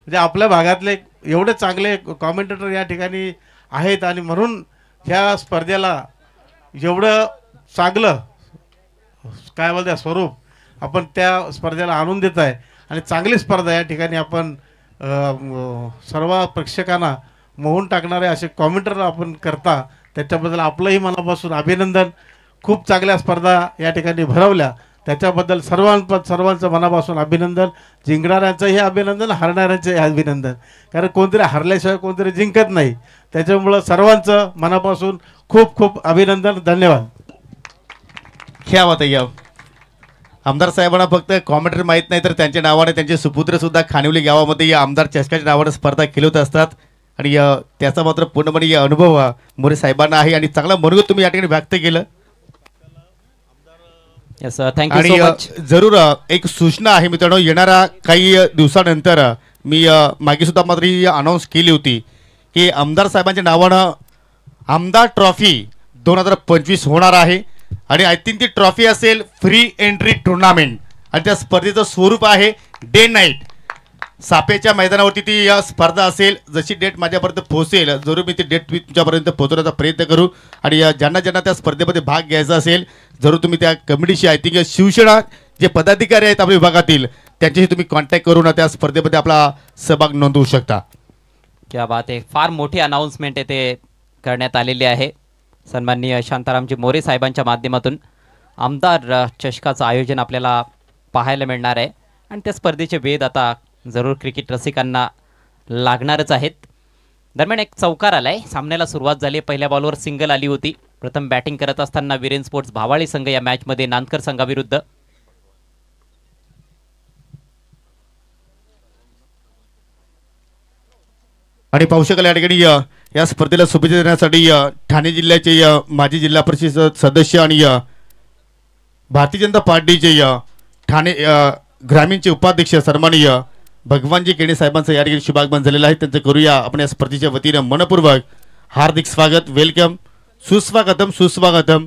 म्हणजे आपल्या भागातले एवढे चांगले कॉमेंटेटर या ठिकाणी आहेत आणि म्हणून ह्या स्पर्धेला एवढं चांगलं काय बोलते स्वरूप आपण त्या स्पर्धेला आणून देत आहे आणि चांगली स्पर्धा या ठिकाणी आपण सर्व प्रेक्षकांना मोहून टाकणारे असे कॉमेंटर आपण करता त्याच्याबद्दल आपलंही मनापासून अभिनंदन. खूप चांगल्या स्पर्धा या ठिकाणी भरवल्या त्याच्याबद्दल सर्वांचं मनापासून अभिनंदन. जिंकणाऱ्यांचंही अभिनंदन, हरणाऱ्यांचंही अभिनंदन, कारण कोणतरी हरल्याशिवाय कोणतरी जिंकत नाही. त्याच्यामुळं सर्वांचं मनापासून खूप खूप अभिनंदन. धन्यवाद. क्या बात आहे. आमदार साहेबांना फक्त कॉमेंटर माहीत नाही तर त्यांच्या नावाने त्यांचे सुपुत्र सुद्धा खानिवली गावामध्ये या आमदार चषकाच्या नावाने स्पर्धा खेळत असतात आणि त्याचा मात्र पूर्णपणे अनुभव मोरे साहेबांना आहे आणि चांगला मनोगत तुम्ही या ठिकाणी व्यक्त केलं. आणि जरूर एक सूचना आहे मित्रांनो, येणाऱ्या काही दिवसानंतर मी मागे सुद्धा मात्र अनाऊन्स केली होती की आमदार साहेबांच्या नावानं आमदार ट्रॉफी 2025 होणार आहे आणि आय थिंक ती ट्रॉफी असेल फ्री एंट्री टुर्नामेंट आणि त्या स्पर्धेचं स्वरूप आहे डे नाईट. सापेच्या मैदानावरती ती स्पर्धा असेल. जशी डेट माझ्यापर्यंत पोहोचेल जरूर मी ती डेट तुमच्यापर्यंत पोहोचवण्याचा प्रयत्न करू आणि ज्यांना ज्यांना त्या स्पर्धेमध्ये भाग घ्यायचा असेल जरूर तुम्ही त्या कमिटीशी आय थिंक शिवसेना जे पदाधिकारी आहेत आपल्या विभागातील त्यांच्याशी तुम्ही कॉन्टॅक्ट करून त्या स्पर्धेमध्ये आपला सहभाग नोंदवू शकता. क्या बात आहे. फार मोठी अनाउन्समेंट येथे करण्यात आलेली आहे. सन्माननीय शांतारामजी मोरे साहेबांच्या माध्यमातून आमदार चषकाचं आयोजन आपल्याला पाहायला मिळणार आहे आणि त्या स्पर्धेचे वेध आता जरूर क्रिकेट रसिकांना लागणारच आहेत. दरम्यान एक चौकार आलाय. सामन्याला सुरुवात झाली. पहिल्या बॉलवर सिंगल आली होती. प्रथम बॅटिंग करत असताना वीरेन स्पोर्ट्स भावाळी संघ या मॅचमध्ये नांदकर संघाविरुद्ध. आणि पाहू शकाल या ठिकाणी या स्पर्धेला शुभेच्छा देण्यासाठी ठाणे जिल्ह्याचे माजी जिल्हा परिषद सदस्य आणि भारतीय जनता पार्टीचे ठाणे ग्रामीणचे उपाध्यक्ष सन्माननीय भगवानजी केणे साहेबांचं या ठिकाणी शुभागमन झालेलं आहे. त्यांचं करूया आपण या स्पर्धेच्या वतीनं मनपूर्वक हार्दिक स्वागत. वेलकम, सुस्वागतम, सुस्वागतम,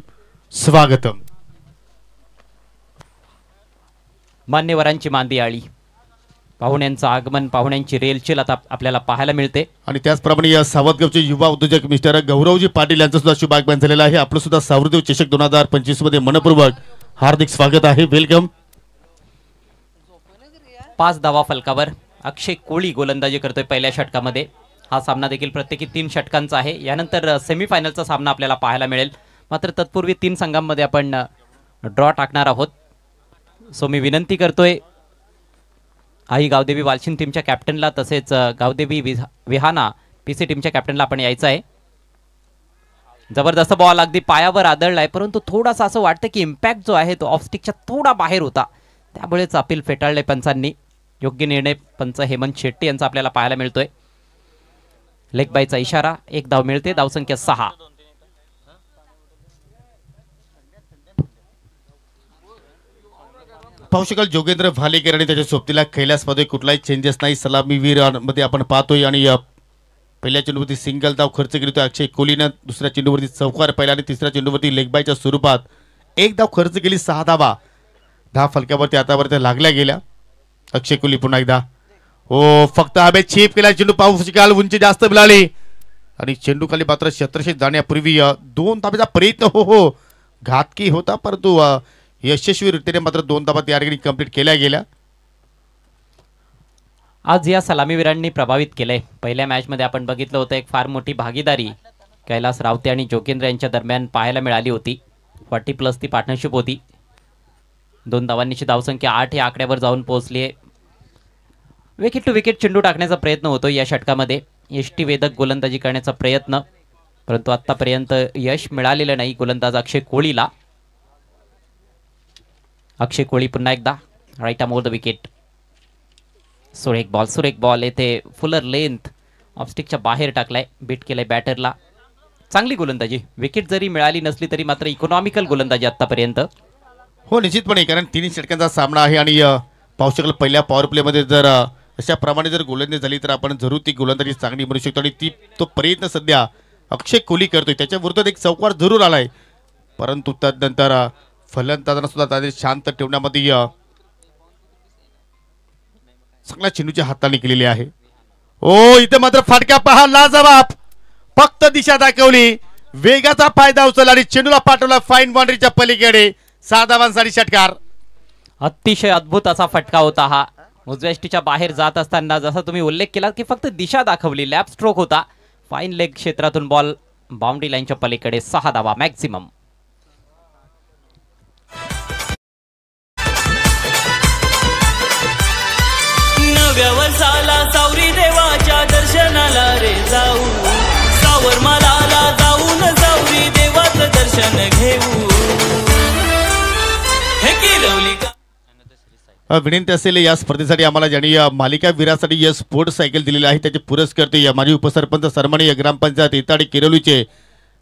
स्वागतम. मान्यवरांची मांदी आळी, पाहुण्यांचं आगमन, पाहुण्यांची रेलचेल आता आपल्याला पाहायला मिळते. आणि त्याचप्रमाणे या सावधगावचे युवा उद्योजक मिस्टर गौरवजी पाटील यांचं सुद्धा शुभागमन झालेलं आहे. आपलं सुद्धा सावरदेव चषक 2025 मध्ये मनपूर्वक हार्दिक स्वागत आहे. वेलकम. 5 धावा फलकावर अक्षय कोळी गोलंदाजी करतोय पहिल्या षटकामध्ये. हा सामना देखील प्रत्येकी 3 षटकांचा आहे. यानंतर सेमीफायनलचा सामना आपल्याला पाहायला मिळेल. मात्र तत्पूर्वी 3 संघांमध्ये आपण ड्रॉ टाकणार आहोत. सो मी विनंती करतोय आई गावदेवी वालशिन टीमच्या कॅप्टनला तसेच गावदेवी विहाना पीसी टीमच्या कॅप्टनला आपण यायचं आहे. जबरदस्त बॉल अगदी पायावर आदळलाय परंतु थोडासा असं वाटतं की इम्पॅक्ट जो आहे तो ऑफस्टिकच्या थोडा बाहेर होता. त्यामुळेच अपील फेटाळले पंचांनी. योग्य निर्णय पंच हेमंत शेट्टी यांचा आपल्याला पाहायला मिळतोय. लेग बायचा इशारा. 1 धाव मिळते. धावसंख्या 6. पाहू शकाल जोगेंद्र भालेकर आणि त्याच्या सोबतीला कैलासमध्ये कुठलाही चेंजेस नाही. सलामीवीर मध्ये आपण पाहतोय आणि पहिल्या चेंडूवरती सिंगल धाव खर्च केली अक्षय कोहलीनं. दुसऱ्या चेंडूवरती चौकार पहिला आणि तिसऱ्या चेंडूवरती लेगबायच्या स्वरूपात 1 धाव खर्च केली. 6 धावा. 10 फलक्यावरती आतापर्यंत लागल्या गेल्या. अक्षय कोहली पुन्हा एकदा फक्त हवे चीप केला चेंडू. पाहू शकाल उंची जास्त मिळाली आणि चेंडू खाली मात्र क्षेत्रक्षेत्र जाण्यापूर्वी 2 धावेचा प्रयत्न हो घातकी होता परंतु यशस्वीरित्याने मात्र 2 धावा त्या ठिकाणी कंप्लीट केल्या गेल्या. आज या सलामीवीरांनी प्रभावित केलंय. पहिल्या मॅचमध्ये आपण बघितलं होतं एक फार मोठी भागीदारी कैलास रावते आणि जोगेंद्र यांच्या दरम्यान पाहायला मिळाली होती. 40+ ती पार्टनरशिप होती. 2 धावांची धावसंख्या 8 या आकड्यावर जाऊन पोहोचली आहे. विकेट टू विकेट चेंडू टाकण्याचा प्रयत्न होतो या षटकामध्ये. यष्टीवेधक गोलंदाजी करण्याचा प्रयत्न परंतु आतापर्यंत यश मिळालेलं नाही गोलंदाज अक्षय कोहलीला. अक्षय कोहली पुन्हा एकदा right arm over the wicket. सुरेख बॉल येथे फुलर लेंथ ऑफस्टिकच्या बाहेर टाकलाय. बीट केलाय बॅटरला. चांगली गोलंदाजी. विकेट जरी मिळाली नसली तरी मात्र इकॉनॉमिकल गोलंदाजी आतापर्यंत. हो निश्चितपणे कारण 3 षटकांचा सामना आहे आणि पाहू शकाल पहिल्या पॉवर प्लेमध्ये जर अशा प्रमाणे जर गोलंदाजी झाली तर आपण जरूर ती गोलंदाजी चांगली म्हणू शकतो आणि तो प्रयत्न सध्या अक्षय कोहली करतोय. त्याच्या विरोधात एक चौकार जरूर आलाय परंतु तदनंतर फलंदाजांना सुद्धा त्याने शांत ठेवण्यामध्ये चांगल्या चेंडूची हाताळणी केलेली आहे. ओ इथे मात्र फटका पहा लाजवाब, फक्त दिशा दाखवली, वेगाचा फायदा उचलला आणि चेंडूला पाठवला फाईन बाउंड्रीच्या पलीकडे. 6 धावांसाठी षटकार. अतिशय अद्भुत असा फटका होता हा. उजव्या बाहेर जात असताना जसा तुम्ही उल्लेख केला की फक्त दिशा दाखवली, लॅप स्ट्रोक होता. फाईन लेग क्षेत्रातून बॉल बाउंड्री लाईनच्या पलीकडे. 6 धावा मॅक्सिमम. नव्या वर्षाला सावरी देवाच्या दर्शनाला रे जाऊ, सावर मालाला जाऊन सावरी देवाचं दर्शन घेऊ. हे किरवली विनंती असेल या स्पर्धेसाठी आम्हाला ज्यांनी मालिका वीरासाठी या स्पोर्ट्स सायकल दिलेली आहे त्याचे पुरस्कर्ते माजी उपसरपंच सन्माननीय ग्रामपंचायत इताडी किरोलीचे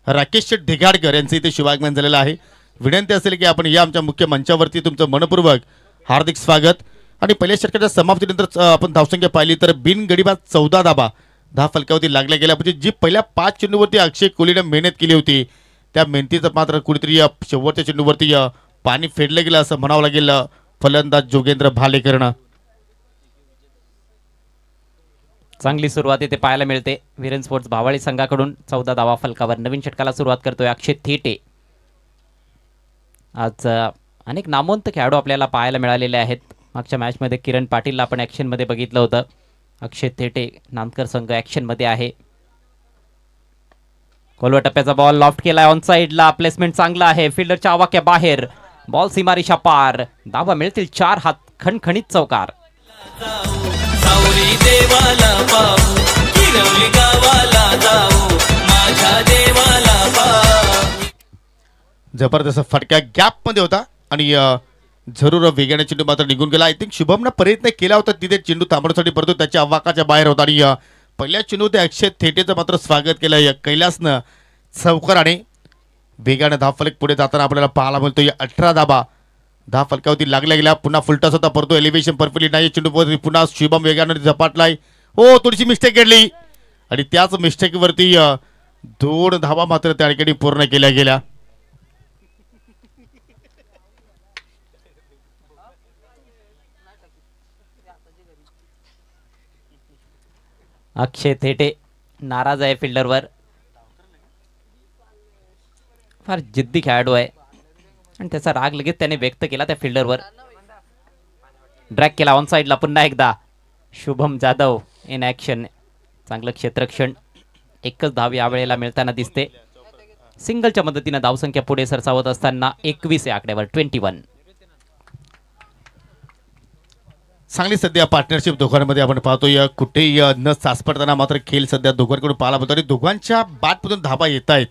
राकेश शेठ ढिगाडकर यांचे इथे शुभागमन झालेलं आहे. विनंती असेल की आपण या आमच्या मुख्य मंचावरती तुमचं मनपूर्वक हार्दिक स्वागत. आणि पहिल्या षटकाच्या समाप्तीनंतर आपण धावसंख्या पाहिली तर बिनगडीबाद 14 धाबा 10 फलकावरती लागल्या गेल्या. म्हणजे जी पहिल्या 5 चेंडूवरती अक्षय कोहलीने मेहनत केली होती त्या मेहनतीचं मात्र कुठेतरी या शेवटच्या चेंडूवरती पाणी फेडलं गेलं असं म्हणावं लागेल फलंदाज जोगेंद्र भालेकरनं. चांगली सुरुवात इथे पाहायला मिळते विरेन स्पोर्ट्स भावाळी संघाकडून. 14 धावा फलकावर नवीन षटकाला सुरुवात करतोय अक्षय थेटे. आज अनेक नामवंत खेळाडू आपल्याला पाहायला मिळालेले आहेत. मागच्या मॅचमध्ये किरण पाटीलला आपण ॲक्शनमध्ये बघितलं होतं. अक्षय थेटे नांदकर संघ ॲक्शनमध्ये आहे. खोलवा टप्प्याचा बॉल लॉफ्ट केलाय ऑन साईडला. प्लेसमेंट चांगला आहे, फिल्डरच्या आवाक्या बाहेर, बॉल सीमारेषा पार. धावा मिळतील 4 हात. खणखणीत चौकार. सावरी देवाला पाहू, किरवली गावाला जाऊ, माझ्या देवाला पाहू. जबरदस्त फटका गॅप मध्ये होता आणि जरूर वेगाने चेंडू मात्र निघून गेला. आय थिंक शुभमनं प्रयत्न केला होता तिथे चेंडू थांबवण्यासाठी, परंतु त्याच्या अवाकाच्या बाहेर होता. आणि पहिल्या चेंडू ते अक्षय थेटेचं मात्र स्वागत केलं कैलासनं चौकाराने. वेगाने 10 फलक पुढे जाताना आपल्याला पाहायला मिळतो. 18 धाबा 10 फलकावरती लागल्या गेल्या. पुन्हा फुलटॉस होता, परंतु एलिव्हेशन परफेक्टली नाही. चेंडू पुन्हा शुभम वेगाने झपाटलाय. हो थोडीशी मिस्टेक घडली आणि त्याच मिस्टेकवरती 2 धावा मात्र त्या ठिकाणी पूर्ण केल्या गेल्या. अक्षय थेटे नाराज आहे फिल्डरवर. फार जिद्दी खेळाडू आहे आणि त्याचा राग लगेच त्याने व्यक्त केला त्या फिल्डरवर. ड्रॅग केला ऑन साईडला पुन्हा एकदा. Shubham Jadhav in action. चांगलं क्षेत्रक्षण. एकच धाव यावेळेला मिळताना दिसते. सिंगलच्या मदतीनं धावसंख्या पुढे सरसावत असताना 21 या आकड्यावर 21. चांगली सध्या पार्टनरशिप दोघांमध्ये आपण पाहतोय. कुठेही न सासपडताना मात्र खेळ सध्या दोघांकडून पाहायला मिळतो आणि दोघांच्या बॅटमधून धावा येत आहेत.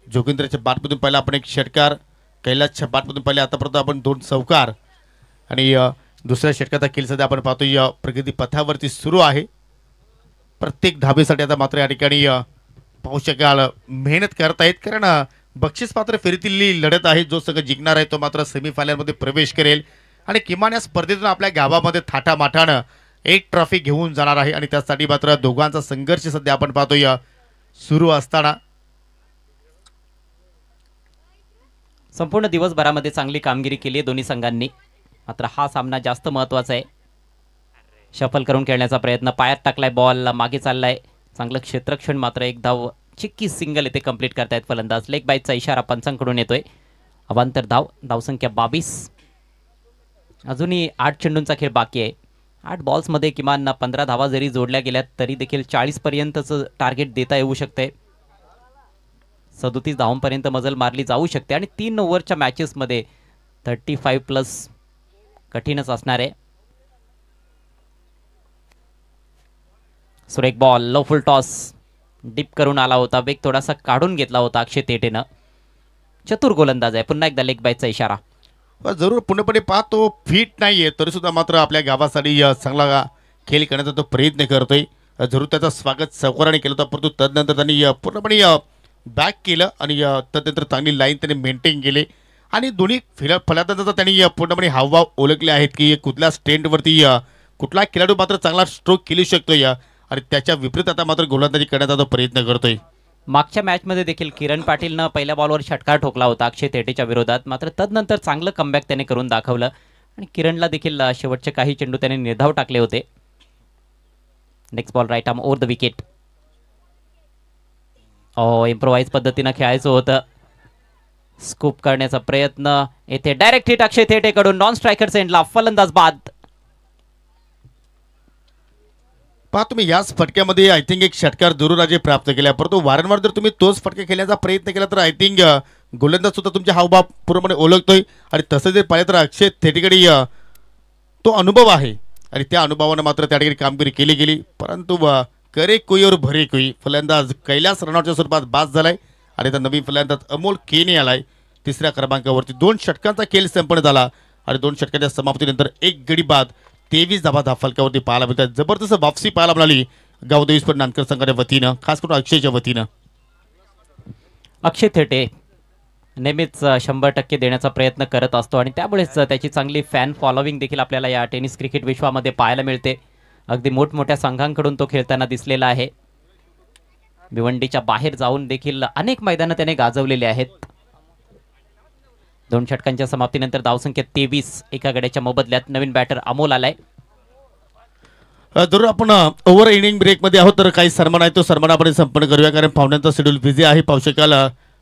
जोगेंद्रच्या बॅटमधून पहिला आपण एक षटकार, कैलासच्या बॅटमधून पहिले आतापर्यंत आपण 2 चौकार आणि दुसऱ्या षटकाचा खेळ सध्या आपण पाहतोय प्रगती पथावरती सुरू आहे. प्रत्येक धाबेसाठी आता मात्र या ठिकाणी पाहू शकाल मेहनत करतायत, कारण बक्षीस पात्र फेरीतील लढत आहे. जो संघ जिंकणार आहे तो मात्र सेमीफायनलमध्ये प्रवेश करेल आणि किमान या स्पर्धेतून आपल्या गावामध्ये थाटामाटानं एक ट्रॉफी घेऊन जाणार आहे. आणि त्यासाठी मात्र दोघांचा संघर्ष सध्या आपण पाहतोय सुरू असताना. संपूर्ण दिवसभरामध्ये चांगली कामगिरी केली आहे दोन्ही संघांनी. मात्र हा सामना जास्त महत्त्वाचा आहे. शफल करून खेळण्याचा प्रयत्न, पायात टाकलाय बॉल, मागे चाललाय. चांगलं क्षेत्रक्षण. मात्र एक धाव चिक्की सिंगल येथे कंप्लीट करतायत फलंदाज. लेग बाईटचा इशारा पंचांकडून येतोय. अवांतर धाव. धावसंख्या 22. अजूनही 8 चेंडूंचा खेळ बाकी आहे. 8 बॉल्समध्ये किमान 15 धावा जरी जोडल्या गेल्यात तरी देखील 40 पर्यंतचं टार्गेट देता येऊ शकते. 37 धावांपर्यंत मजल मारली जाऊ शकते आणि 3 ओव्हरच्या मॅचेसमध्ये 35+ कठीणच असणार आहे. सुरेख ball, low full toss, dip करून आला होता. वेग थोडासा काढून घेतला होता अक्षय थेटेनं. चतुर गोलंदाज आहे. पुन्हा एकदा लेग बाईटचा इशारा. जरूर पूर्णपणे पाहतो फिट नाहीये तरी सुद्धा मात्र आपल्या गावासाठी चांगला खेळ करण्याचा तो प्रयत्न करतोय. जरूर त्याचं स्वागत चौकाराने केलं होतं, परंतु तदनंतर त्यांनी पूर्णपणे बॅक केलं आणि तदनंतर चांगली लाईन त्याने मेंटेन केली आणि दोन्ही फलंदाजांचा त्यांनी पूर्णपणे हावभाव ओळखले आहेत की कुठल्या स्टँडवरती कुठला खेळाडू मात्र चांगला स्ट्रोक खेळू शकतोय आणि त्याच्या विपरीत आता मात्र गोलंदाजी करण्याचा तो प्रयत्न करतोय. मागच्या मॅचमध्ये देखील किरण पाटीलनं पहिल्या बॉलवर षटकार ठोकला होता अक्षय थेटेच्या विरोधात. मात्र तदनंतर चांगलं कमबॅक त्याने करून दाखवलं आणि किरणला देखील शेवटचे काही चेंडू त्याने निर्धाव टाकले होते. Next ball right arm over the wicket. Improvise पद्धतीनं खेळायचं होतं. स्कूप करण्याचा प्रयत्न येथे डायरेक्ट हिट अक्षय थेटेकडून नॉन स्ट्रायकर सेंडला फलंदाज बाद. पहा तुम्ही याच फटक्यामध्ये आय थिंक एक षटकार दुरुराजे प्राप्त केला, परंतु वारंवार जर तुम्ही तोच फटका खेळण्याचा प्रयत्न केला तर आय थिंक गोलंदाज सुद्धा तुमचे हावभाव पूर्णपणे ओळखतोय. आणि तसं जर पाहिलं तर अक्षय थेटेकडे तो अनुभव आहे आणि त्या अनुभवानं मात्र त्या ठिकाणी कामगिरी केली गेली. परंतु करे कोई और भरे कोई फलंदाज कैलास रनआउटच्या स्वरूपात बाद झालाय आणि आता नवीन फलंदाज अमोल केने आलाय. तिसऱ्या क्रमांकावरती 2 षटकांचा खेळ संपन्न झाला आणि 2 षटकांच्या समाप्तीनंतर एक गडी बाद 23 धावा फलकावरती पाहायला मिळतात. जबरदस्त वापसी पाहायला मिळाली गावदेवी स्पर्ट नानकर संघाच्या वतीनं, खास करून अक्षयच्या वतीनं. अक्षय थेटे नेहमीच 100% देण्याचा प्रयत्न करत असतो आणि त्यामुळेच त्याची चांगली फॅन फॉलोविंग देखील आपल्याला या टेनिस क्रिकेट विश्वामध्ये पाहायला मिळते. अगदी मोठमोठ्या संघांकडून तो खेळताना दिसलेला आहे. भिवंडीच्या बाहेर जाऊन देखील अनेक मैदानं त्याने गाजवलेली आहेत. 2 षटकांच्या समाप्तीनंतर धावसंख्या 23, एका गड्याच्या मोबदल्यात नवीन बॅटर अमोल आलाय. जरूर आपण ओव्हर इनिंग ब्रेकमध्ये आहोत, तर काही सन्मान आहे तो सन्मान आपण संपन्न करूया, कारण पाहुण्यांचा शेड्यूल बिझी आहे. पाहू शकाल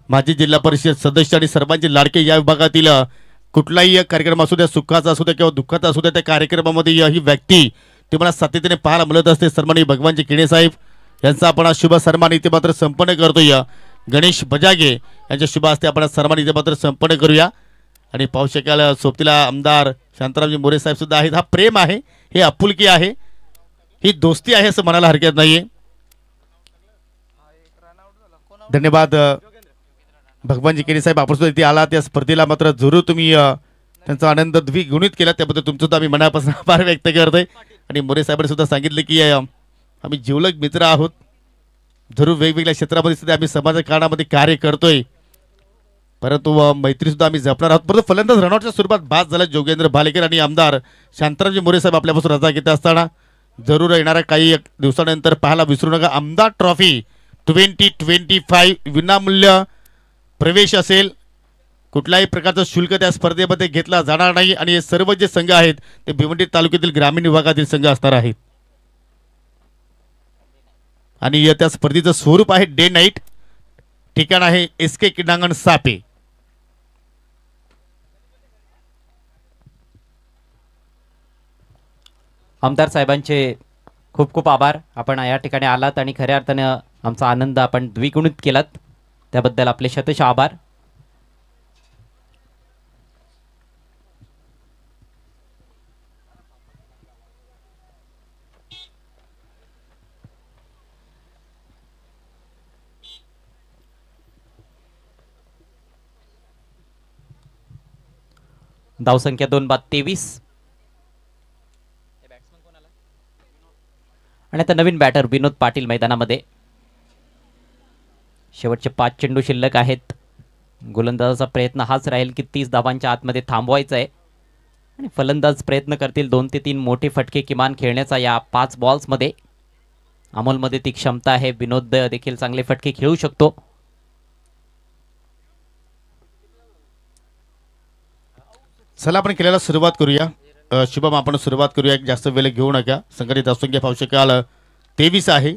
माजी जिल्हा परिषद सदस्य आणि सर्वांचे लाडके या विभागातील कुठलाही कार्यक्रम असू द्या, सुखाचा असू द्या किंवा दुःखाचा असू द्या, त्या कार्यक्रमामध्ये ही व्यक्ती ती मला सातत्याने पाहायला मिळत असते. सन्माननीय भगवानजी केणे साहेब यांचा आपण आज शुभ सन्मान इथे मात्र संपन्न करतोय. गणेश बजागे यांच्या शुभ हस्ते आपण सन्मान इथे मात्र संपन्न करूया. आणि पाहू शकाल सोबतीला आमदार शांतारामजी मोरे साहेब सुद्धा आहेत. हा प्रेम आहे, हे आपुलकी आहे, ही दोस्ती आहे असं म्हणायला हरकत नाहीये. धन्यवाद भगवानजी केणे साहेब, आपण सुद्धा इथे आला त्या स्पर्धेला मात्र जरूर तुम्ही त्यांचा आनंद द्विगुणित केला, त्याबद्दल तुमचं सुद्धा आम्ही मनापासून आभार व्यक्त करतोय. आणि मोरे साहेबांनी सुद्धा सांगितलं की आम्ही जिवलग मित्र आहोत, जरूर वेगवेगळ्या क्षेत्रामध्ये सुद्धा आम्ही समाजकारणामध्ये कार्य करतोय, परंतु मैत्री सुद्धा आम्ही जपणार आहोत. परंतु फलंदाज रनआउटच्या स्वरूपात बाद झाला जोगेंद्र भालेकर आणि आमदार शांतारामजी मोरे साहेब आपल्यापासून रजा घेत असताना जरूर येणाऱ्या काही दिवसानंतर पाहायला विसरू नका. आमदार ट्रॉफी 2025 विनामूल्य प्रवेश असेल, कुठल्याही प्रकारचं शुल्क त्या स्पर्धेमध्ये घेतला जाणार नाही आणि हे सर्व जे संघ आहेत ते भिवंडी तालुक्यातील ग्रामीण विभागातील संघ असणार आहेत. आणि त्या स्पर्धेचं स्वरूप आहे डे नाईट, ठिकाण आहे SK क्रीडांगण सापे. आमदार साहेबांचे खूप खूप आभार. आपण या ठिकाणी आलात आणि खऱ्या अर्थानं आमचा आनंद आपण द्विगुणित केलात, त्याबद्दल आपले शतश आभार. धावसंख्या 2 बाद 23. आणि आता नवीन बॅटर विनोद पाटील मैदानामध्ये. शेवटचे 5 चेंडू शिल्लक आहेत. गोलंदाजाचा प्रयत्न हाच राहील की 30 धावांच्या आतमध्ये थांबवायचा आहे आणि फलंदाज प्रयत्न करतील 2 ते 3 मोठे फटके किमान खेळण्याचा या 5 बॉल्समध्ये. अमोलमध्ये ती क्षमता आहे, विनोद देखील चांगले फटके खेळू शकतो. चला आपण केलेला सुरुवात करूया. शुभम आपण सुरुवात करूया, जास्त वेळ घेऊ नका. संघटित धावसंख्या पाहू शकाल 23 आहे.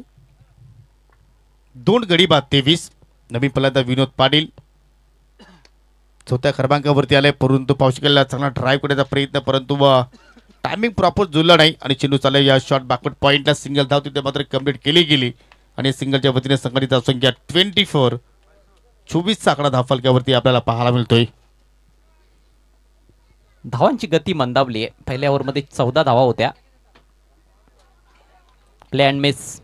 2 गडी बाद 23. नवीन फलंदाज विनोद पाटील चौथ्या क्रमांकावरती आले, परंतु पाहू शकाल चांगला ड्राईव्ह करण्याचा प्रयत्न, परंतु टायमिंग प्रॉपर जुळला नाही आणि चेंडू चालला या शॉट बॅकवर्ड पॉईंटला सिंगल धाव तिथे मात्र कंप्लीट केली गेली आणि सिंगलच्या वतीने संघटित धावसंख्या 24. 24चा आकडा धावफलकावरती आपल्याला पाहायला मिळतोय. धावांची गती मंदावली आहे. पहिल्या ओव्हरमध्ये 14 धावा होत्या. प्ले अँड मिस,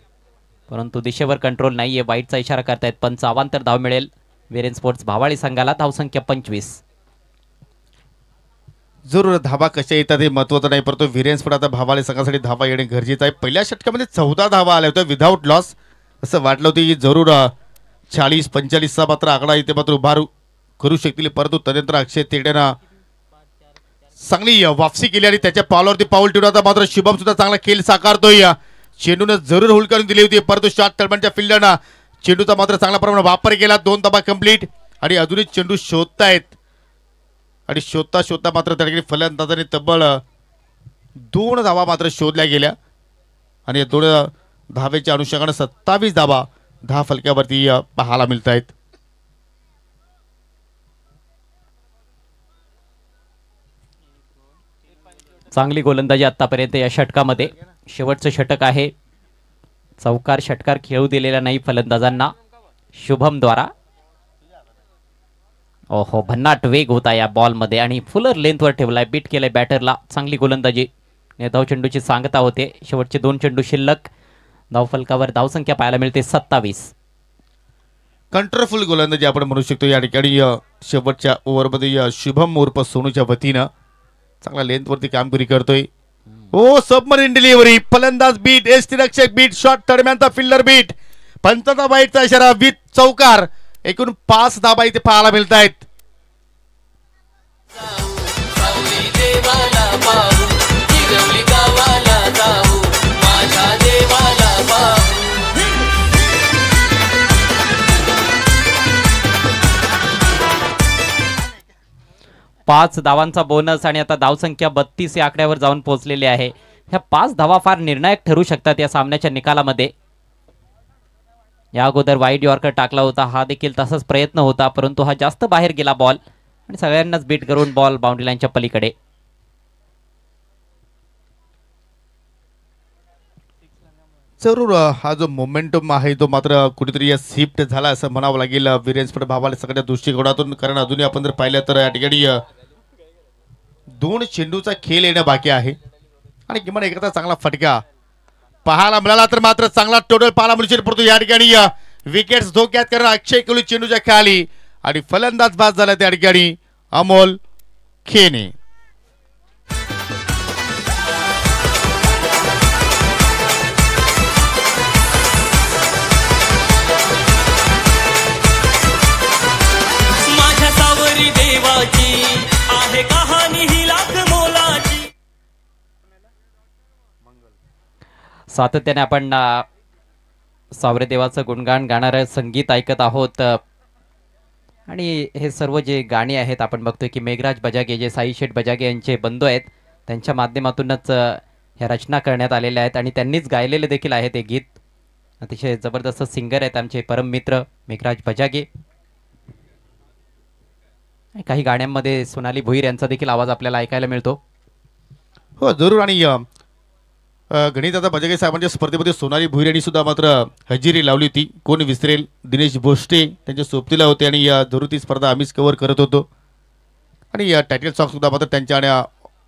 परंतु दिशेवर कंट्रोल नाहीये. वाईटचा इशारा करतायत पंच. अवांतर धाव मिळेल वीरेन स्पोर्ट्स भावाळी संघाला. धावसंख्या 25. जरूर धावा कशा येतात हे महत्त्वाचं नाही, परंतु वीरेन स्पोर्ट आता भावाळी संघासाठी धावा येणे गरजेचं आहे. पहिल्या षटकामध्ये 14 धावा आल्या होत्या विदाऊट लॉस. असं वाटलं होतं की जरूर 40-45चा मात्र आकडा इथे मात्र उभार करू शकतील, परंतु तदनंतर अक्षय तेड्यानं चांगली वापसी केली आणि त्याच्या पावलावरती पाऊल ठेवून आता मात्र शुभम सुद्धा चांगला खेळ साकारतोय. चेंडूनं जरूर होल्ड करून दिली होती, परंतु शॉट तळमनच्या फिल्डरनं चेंडूचा मात्र चांगल्या प्रमाणात वापर केला. 2 धावा कंप्लीट आणि अजूनही चेंडू शोधतायत आणि शोधता शोधता मात्र त्या ठिकाणी फलंदाजाने तब्बल 2 धावा मात्र शोधल्या गेल्या आणि 2 धावेच्या अनुषंगाने 27 धावा दहा फलक्यावरती पाहायला मिळत आहेत. चांगली गोलंदाजी आतापर्यंत या षटकामध्ये. शेवटचं षटक आहे. चौकार षटकार खेळू दिलेला नाही फलंदाजांना शुभम द्वारा. ओहो, भन्नाट वेग होता या बॉलमध्ये आणि फुलर लेंथवर ठेवलाय, बीट केलंय बॅटरला. चांगली गोलंदाजी. धाव चेंडूची सांगता होते. शेवटचे 2 चेंडू शिल्लक. धावफलकावर धावसंख्या पाहायला मिळते 27. कंट्रोलफुल गोलंदाजी आपण म्हणू शकतो या ठिकाणी. शेवटच्या ओव्हरमध्ये शुभम उर्फ सोनूच्या वतीनं चांगला लेंथवरती कामगिरी करतोय. ओ सबमरीन डिलिव्हरी, फलंदाज बीट, यष्टीरक्षक बीट, शॉट दरम्यानचा फिल्डर बीट, पंचाचा बाईटचा इशारा, विथ चौकार. एकूण 5 धाबा इथे पाहायला मिळत आहेत. सावरी देवाला पाहू, गिरवली गावाला जाऊ, माझ्या देवाला पाहू. 5 धावांचा बोनस आणि आता धावसंख्या 32 या आकड्यावर जाऊन पोहोचलेली आहे. ह्या 5 धावा फार निर्णायक ठरू शकतात या सामन्याच्या निकालामध्ये. या अगोदर वाईड यॉर्कर टाकला होता, हा देखील तसाच प्रयत्न होता, परंतु हा जास्त बाहेर गेला बॉल आणि सगळ्यांनाच बीट करून बॉल बाउंड्री लाईनच्या पलीकडे. जरूर हा जो मोमेंटम आहे तो मात्र कुठेतरी शिफ्ट झाला असं म्हणावं लागेल वीरेंद्र भावाला सगळ्या दृष्टिकोनातून. कारण अजूनही आपण जर पाहिलं तर या ठिकाणी 2 चेंडूचा खेळ येणं बाकी आहे आणि किमान एखादा चांगला फटका पाहायला मिळाला तर मात्र चांगला टोटल पाहायला मिळू शकतो. परंतु या ठिकाणी विकेट्स धोक्यात करणार अक्षय कोहली चेंडूच्या खाली आणि फलंदाज बाद झाला त्या ठिकाणी अमोल खेने. माझ्या सावरी देवाची आहे कहाणी ही लाख मोलाची. सातत्याने आपण सावरे देवाचं गुणगान गाणारं संगीत ऐकत आहोत आणि हे सर्व जे गाणी आहेत आपण बघतोय की मेघराज बजागे जे साई शेठ बजागे यांचे बंधू आहेत त्यांच्या माध्यमातूनच ह्या रचना करण्यात आलेल्या आहेत आणि त्यांनीच गायलेले देखील आहेत हे गीत. अतिशय जबरदस्त सिंगर आहेत आमचे परम मित्र मेघराज बजागे. काही गाण्यांमध्ये सोनाली भोईर यांचा देखील आवाज आपल्याला ऐकायला मिळतो. हो जरूर. आणि गणितदादा बजागे साहेबांच्या स्पर्धेमध्ये सोनाली भुईर यांनी सुद्धा मात्र हजेरी लावली होती. कोण विसरेल, दिनेश भोसटे त्यांच्या सोबतीला होते आणि जरूर ती स्पर्धा आम्हीच कव्हर करत होतो. आणि टायटल सॉंग सुद्धा मात्र त्यांच्या आणि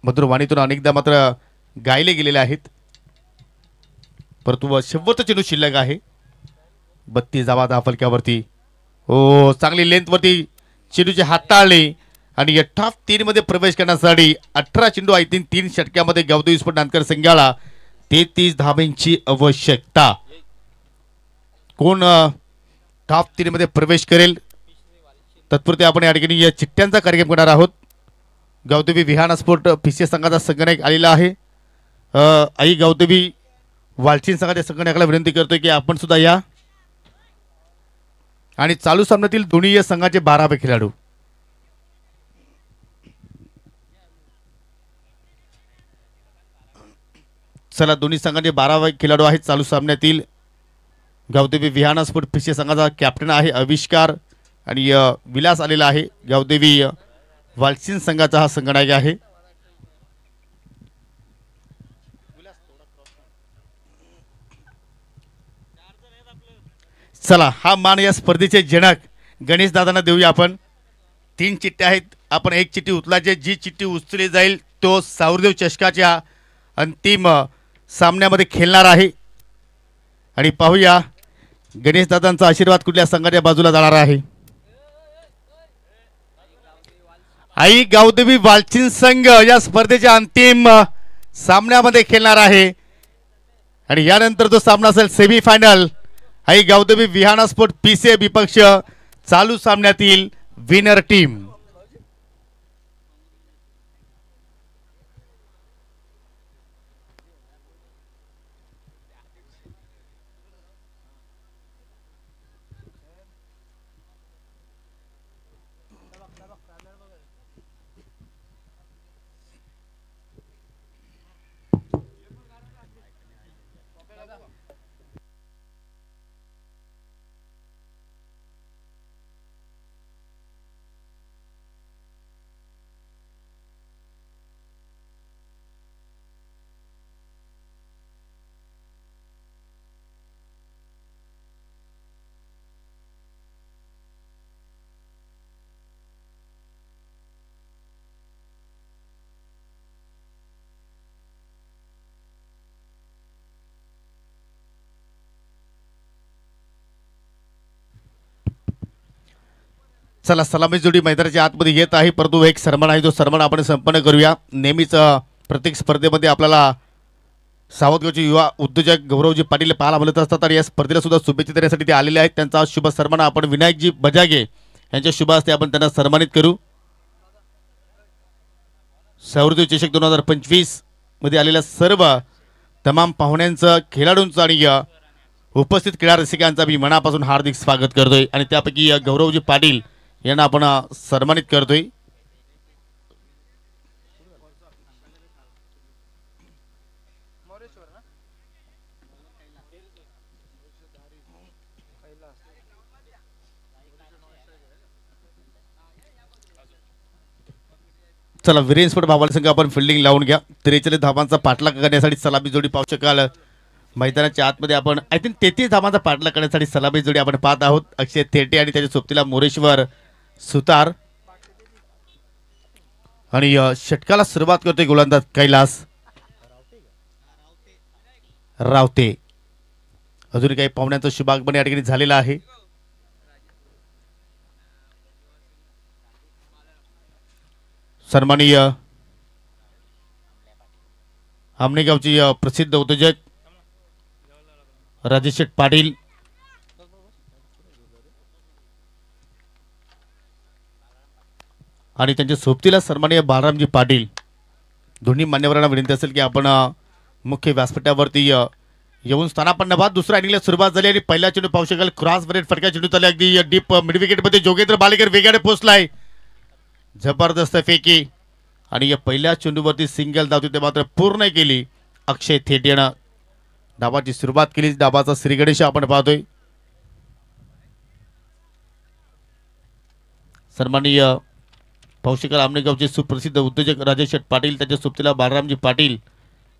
मधुर वाणीतून अनेकदा मात्र गायले गेलेले आहेत. परंतु शेवटचं चेंडू शिल्लक आहे. 32 धावा दहा फलक्यावरती. हो चांगली लेंथवरती चेंडूचे हाताळले आणि या टॉप 3 मध्ये प्रवेश करण्यासाठी 18 चेंडू आय थिंक 3 षटक्यामध्ये गावदेवी स्पोर्ट नांदकर संघाला 33 धावांची आवश्यकता. कोण टॉप 3 मध्ये प्रवेश करेल तत्पुरते आपण या ठिकाणी या चिठ्ठ्यांचा कार्यक्रम करणार आहोत. गावदेवी विहान स्पोर्ट पीसीए संघाचा संगणक आलेला आहे. आई गावदेवी वालचीन संघाच्या संगणकाला विनंती करतोय की आपण सुद्धा या. आणि चालू सामन्यातील दोन्ही संघाचे 12 खेळाडू. चला दोन्ही संघाचे 12 खेळाडू आहेत चालू सामन्यातील. गावदेवी विहाना स्पोर्ट पीसीए संघाचा कॅप्टन आहे आविष्कार आणि विलास आलेला आहे. गावदेवी वालचीन संघाचा हा संगणक आहे. चला हा मान या स्पर्धेचे जनक गणेश दादांना देऊया आपण. 3 चिठ्ठ्या आहेत. आपण एक चिठ्ठी उचलायची. जी चिठ्ठी उचलली जाईल तो सावरदेव चषकाच्या अंतिम सामन्यामध्ये खेळणार आहे. आणि पाहूया गणेश दादांचा आशीर्वाद कुठल्या संघाच्या बाजूला जाणार आहे. आई गावदेवी वालचीन संघ या स्पर्धेच्या अंतिम सामन्यामध्ये खेळणार आहे. आणि यानंतर जो सामना असेल सेमीफायनल आई गावदेवी विहाना स्पोर्ट पीसीए विपक्ष चालू सामन्यातील विनर टीम. चला सलामी जोडी मैदानाच्या आतमध्ये येत आहे, परंतु एक सन्मान आहे, जो सन्मान आपण संपन्न करूया. नेहमीच प्रत्येक स्पर्धेमध्ये आपल्याला सावधगावचे युवा उद्योजक गौरवजी पाटील पाहायला मिळत असतात आणि या स्पर्धेला सुद्धा शुभेच्छा देण्यासाठी ते आलेले आहेत. त्यांचा शुभ सन्मान आपण विनायकजी बजागे यांच्या शुभ हस्ते आपण त्यांना सन्मानित करू. सौरदेव चषक 2025 मध्ये आलेल्या सर्व तमाम पाहुण्यांचं, खेळाडूंचं आणि उपस्थित क्रीडा रसिकांचा मी मनापासून हार्दिक स्वागत करतोय आणि त्यापैकी गौरवजी पाटील यांना आपण सन्मानित करतोय. चला वीरेंस्फोट भावाला संघ आपण फिल्डिंग लावून घ्या. 43 धावांचा पाठलाग करण्यासाठी सलामी जोडी पाहू शकाल. मैदानाच्या आतमध्ये आपण आय थिंक 33 धावांचा पाठलाग करण्यासाठी सलामी जोडी आपण पाहत आहोत. अक्षय थेटे आणि त्याच्या सोबतीला मोरेश्वर सुतार आणि षटकाला सुरुवात करतोय गोलंदाज कैलास रावते. अजून काही पाहुण्यांचं शुभागमन या ठिकाणी झालेलं आहे. सन्माननीय आमनेगावची प्रसिद्ध उद्योजक राजेश शेठ पाटील आणि त्यांच्या सोबतीला सन्माननीय बाळरामजी पाटील. दोन्ही मान्यवरांना विनंती असेल की आपण मुख्य व्यासपीठावरती येऊन स्थानापन्न व्हा. दुसऱ्या इनिंगला सुरुवात झाली आणि पहिला चेंडू पाहू शकाल क्रॉस बरेट फटका चेंडू चालला अगदी डीप मिड विकेट मध्ये जोगेंद्र बालेकर वेगाने पोहोचलाय. जबरदस्त फेकी आणि या पहिल्या चेंडूवरती सिंगल धाव ते मात्र पूर्ण केली. अक्षय थेटेनं डावाची सुरुवात केली. डावाचा श्रीगणेश आपण पाहतोय. सन्माननीय पाहुशेकर आमनेगावचे सुप्रसिद्ध उद्योजक राजेश शेठ पाटील, त्याच्या सोबतीला बाळरामजी पाटील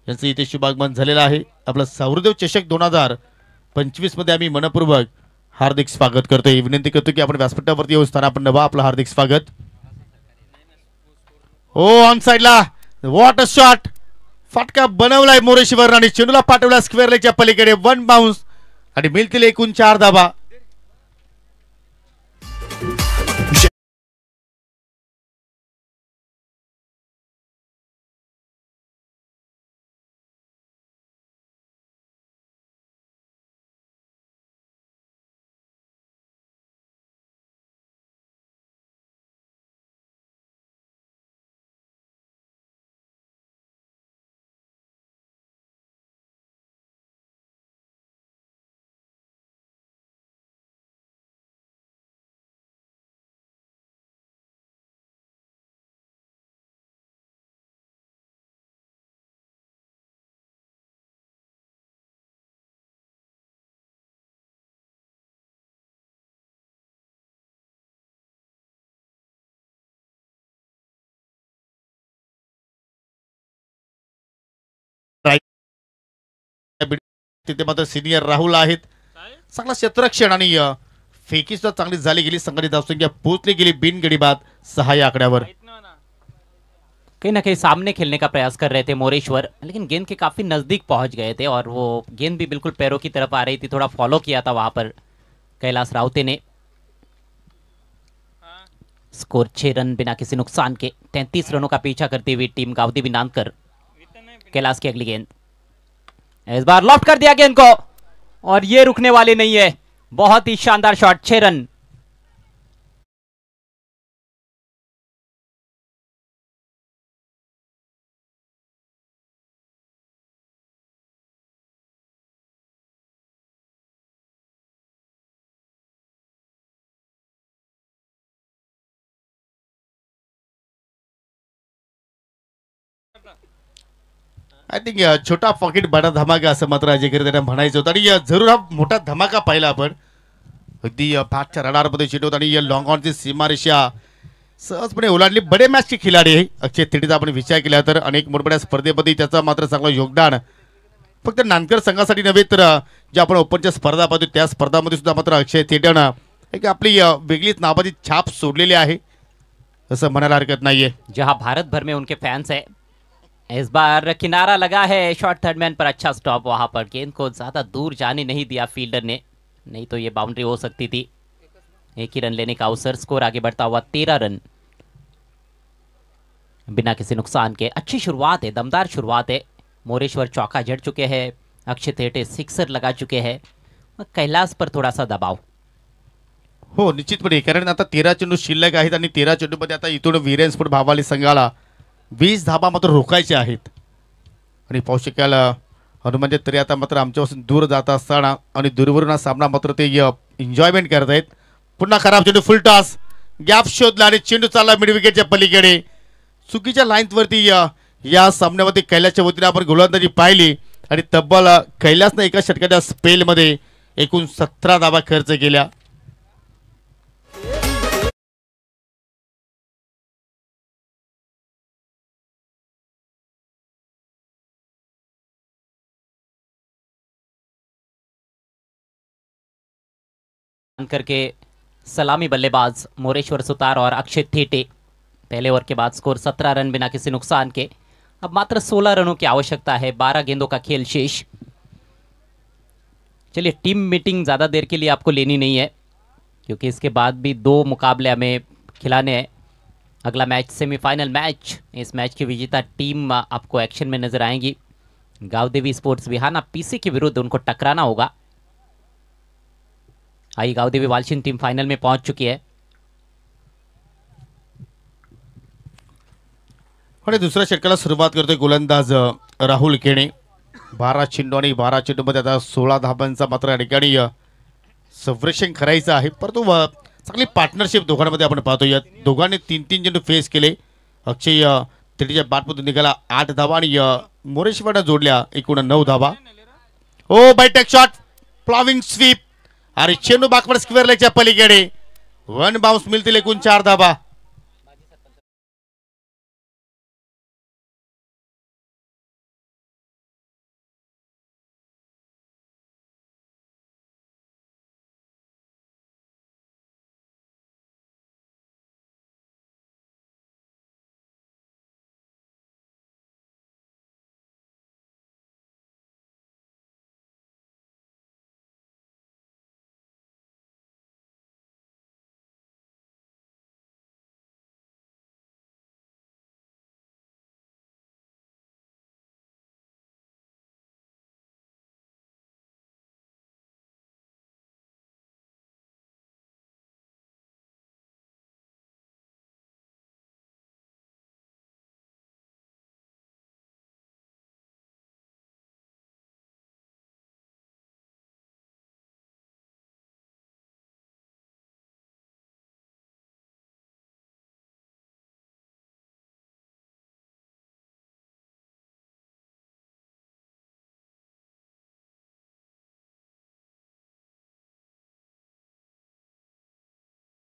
यांचं इथे शुभागमन झालेलं आहे. आपला सौरदेव चषक 2025 मध्ये आम्ही मनपूर्वक हार्दिक स्वागत करतोय. विनंती करतो की आपण व्यासपीठावरती येऊन स्थानापन्न व्हा. आपलं हार्दिक स्वागत. ओ ऑन साइडला वॉट अ शॉट. फटका बनवलाय मोरेश्वर आणि चेंडूला पाठवला स्क्वेअर लेगच्या पलीकडे. 1 बाउन्स आणि मिळतील एकूण 4 धावा. तिथे मात्र सिनियर राहुल आहेत. चांगला क्षेत्ररक्षण आणि फेकी सुद्धा चांगली झाली गेली. संघटित धावसंख्या पोहोचली गेली बिनगडी बाद 6 या आकड्यावर. कहीं ना कहीं सामने खेलने का प्रयास कर रहे थे मोरेश्वर, लेकिन गेंद के काफी नजदीक पहुंच गए थे और वो गेंद भी बिल्कुल पैरों की तरफ आ रही थी. थोड़ा फॉलो किया था वहां पर कैलाश रावते ने. स्कोर 6 रन बिना किसी नुकसान के. 33 रनों का पीछा करती हुई टीम गावदी बिनानकर. कैलाश की अगली गेंद इस बार लॉफ्ट कर दिया गेंद को और ये रुकने वाली नहीं है. बहुत ही शानदार शॉट. 6 रन. आय थिंक छोटा पॉकेट बडा धमाका असं मात्र अजयकर त्यांना म्हणायचं होतं. आणि जरूर हा मोठा धमाका पाहिला आपण. अगदी फाटच्या रडारमध्ये चेंडू होता आणि लॉंग ऑनची सीमारेषा सहजपणे ओलांडली. बडे मॅचचे खिलाडी आहे अक्षय थेटेचा आपण विचार केला तर अनेक मोठमोठ्या स्पर्धेमध्ये त्याचं मात्र चांगलं योगदान फक्त नानकर संघासाठी नव्हे तर जे आपण ओपनच्या स्पर्धा पाहतो त्या स्पर्धामध्ये सुद्धा मात्र अक्षय थेटेनं एक आपली वेगळीच नावाची छाप सोडलेली आहे असं म्हणायला हरकत नाहीये. जहां भारत भर में उनके फैंस है. इस बार किनारा लगा है. शॉर्ट थर्ड मैन पर अच्छा स्टॉप. वहां पर गेंद को ज्यादा दूर जाने नहीं दिया फील्डर ने, नहीं तो ये बाउंड्री हो सकती थी. एक ही रन लेने का अवसर, स्कोर आगे बढ़ता हुआ 13 रन बिना किसी नुकसान के। अच्छी शुरुआत है, दमदार शुरुआत है। मोरेश्वर चौका जड़ चुके हैं, अक्षय थेटे सिक्सर लगा चुके हैं, कैलास पर थोड़ा सा दबाव। हो निश्चितपणे, कारण आता 13 चेंडू शिल्लक आहेत आणि 13 चेंडूमध्ये आता इथून वीरेन स्पोर्ट भावाली संघाला 20 धाबा मात्र रोखायचे आहेत. आणि पाहू शकाल हनुमान तरी आता मात्र आमच्यापासून दूर जात असताना आणि दूरवरून हा सामना मात्र ते एन्जॉयमेंट करत आहेत. पुन्हा खराब चेंडू, फुल टॉस, गॅप शोधला आणि चेंडू चालला मिड विकेटच्या पलीकडे. चुकीच्या लाईन्सवरती या सामन्यामध्ये कैलासच्या वतीने आपण गोलंदाजी पाहिली आणि तब्बल कैलासनं एका षटकाच्या स्पेलमध्ये एकूण 17 धाबा खर्च केल्या. करके सलामी बल्लेबाज मोरेश्वर सुतार और अक्षय थेटे। पहले ओवर के बाद स्कोर 17 रन बिना किसी नुकसान के। अब मात्र 16 रनों की आवश्यकता है, 12 गेंदों का खेल शेष। चलिए, टीम मीटिंग ज़्यादा देर के लिए आपको लेनी नहीं है, क्योंकि इसके बाद भी 2 मुकाबले हमें खिलाने हैं। अगला मैच सेमीफाइनल मैच, इस मैच की विजेता टीम आपको एक्शन में नजर आएंगी। गावदेवी स्पोर्ट्स विहाना पीसी के विरुद्ध उनको टकराना होगा। आई गावदेवी वालशिन टीम फाइनल में पहुंच चुकी है। आणि दुसऱ्या षटकाला सुरुवात करतोय गोलंदाज राहुल केणे. 12 चेंडू आणि 12 चेंडूमध्ये आता 16 धाबांचा मात्र या ठिकाणी संरक्षण करायचं आहे. परंतु चांगली पार्टनरशिप दोघांमध्ये आपण पाहतोय. दोघांनी 3-3 चेंडू फेस केले. अक्षय तेटीच्या बॅटमधून निघाला 8 धाबा आणि मोरेश्वरनं जोडल्या एकूण 9 धाबा. ओ बायटेक शॉट, प्लॉविंग स्वीप आणि चेंडू बाकवर स्क्वेअर लेगच्या पलीकडे. 1 बाउन्स मिळतील एकूण 4 धाबा.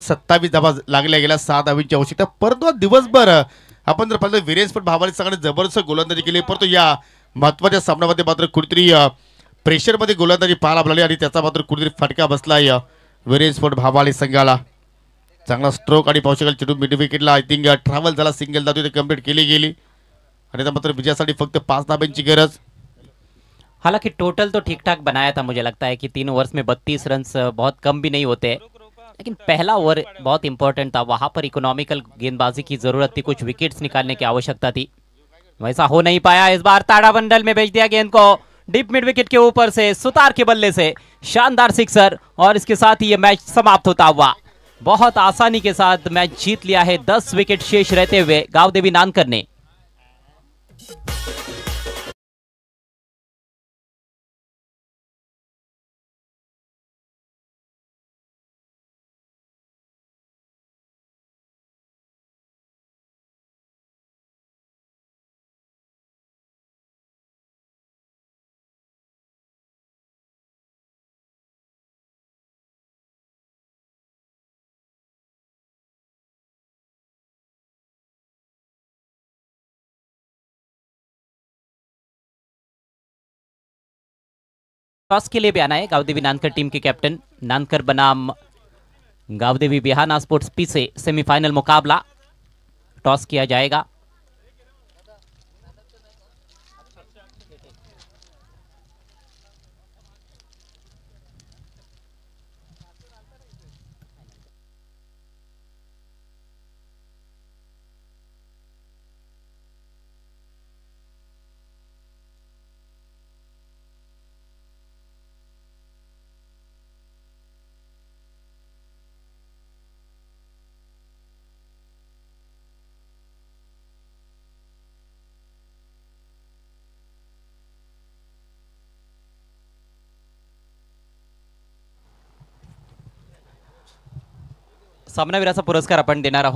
सत्तावीस धाबा लागल्या गेल्या, 6 धावींची आवश्यकता. परंतु दिवसभर आपण जर पाहिलं वीरेन स्पोर्ट भावाली संघाने जबरदस्त गोलंदाजी केली. परंतु या महत्वाच्या सामन्यामध्ये मात्र कुठेतरी प्रेशरमध्ये गोलंदाजी पाहायला मिळाली आणि त्याचा मात्र कुठेतरी फटका बसला वीरेन स्पोर्ट भावाली संघाला. चांगला स्ट्रोक आणि पाहू शकाल चेंडू मिड विकेटला आय थिंक ट्रॅव्हल झाला, सिंगल धाव कंप्लीट केली गेली आणि त्या मात्र विजयासाठी फक्त 5 धाब्यांची गरज. हालांकि टोटल तो ठीक ठाक बनाया था, मुझे लगता है कि 3 ओवर्स में 32 रन बहुत कम भी नहीं होते, लेकिन पहला ओवर बहुत इंपॉर्टेंट था। वहां पर इकोनॉमिकल गेंदबाजी की जरूरत थी, कुछ विकेट्स निकालने की आवश्यकता थी, वैसा हो नहीं पाया। इस बार ताड़ा बंडल में भेज दिया गेंद को डीप मिड विकेट के ऊपर से, सुतार के बल्ले से शानदार सिक्सर, और इसके साथ ही ये मैच समाप्त होता हुआ। बहुत आसानी के साथ मैच जीत लिया है 10 विकेट शेष रहते हुए गावदेवी नानकर ने। टॉस के लिए भी आना है गावदेवी नानकर टीम के कैप्टन। नानकर बनाम गावदेवी बिहाना स्पोर्ट्स पी से सेमीफाइनल मुकाबला। टॉस किया जाएगा। सामनावीराचा पुरस्कार आपण देणार आहोत.